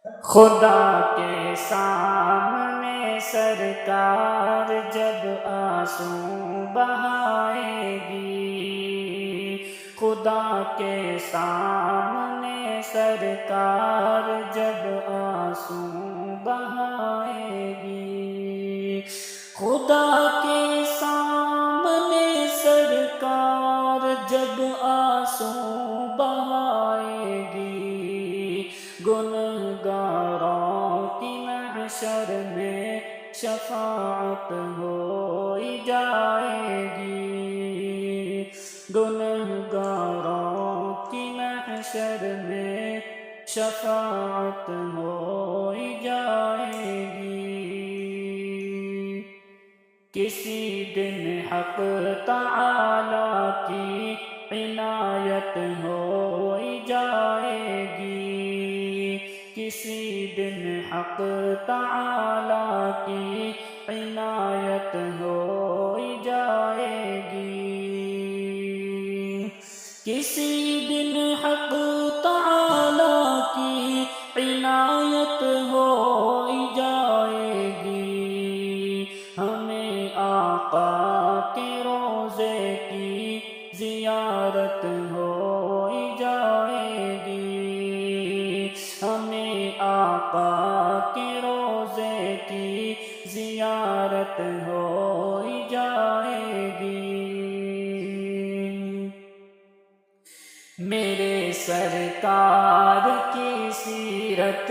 خدا کے سامنے سرکار جب آنسو بہائے گی، خدا کے سامنے سرکار جب آنسو بہائے گی، خدا کے سامنے سرکار جب آنسو بہائے گی، گنہگاروں کی محشر میں شفاعت ہو جائے گی، گنہگاروں کی محشر میں شفاعت ہو جائے گی، کسی دن حق تعالی کی عنایت ہو جائے گی، کسی دن حق تعالی کی عنایت ہو جائے گی، کسی دن حق تعالی کی عنایت ہو جائے گی، ہمیں آقا کے روضے کی زیارت ہو جائے گی، ہمیں آقا کے روضے کی زیارت ہو جائے گی، میرے سرکار کی سیرت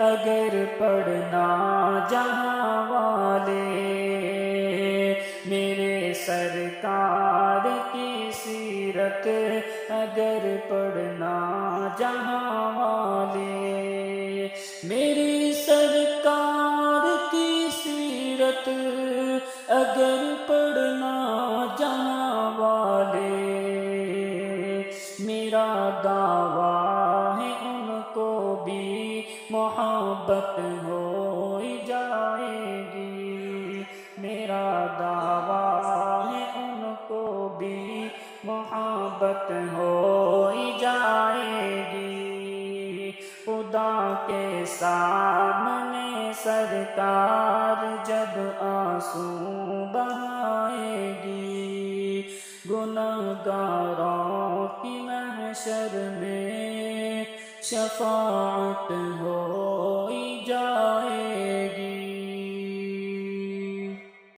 اگر پڑھنا جہاں والے، میرے سرکار کی سیرت اگر پڑھنا جہاں والے، میری سرکار کی سیرت اگر پڑھنا جہاں والے، میرا دعویٰ ہے ان کو بھی محبت ہو جائے گی، میرا دعویٰ ہے ان کو بھی محبت ہو جائے گی، خدا کے سامنے سرکار جب آنسو بہائے گی، گنہگاروں کی محشر میں شفاعت ہو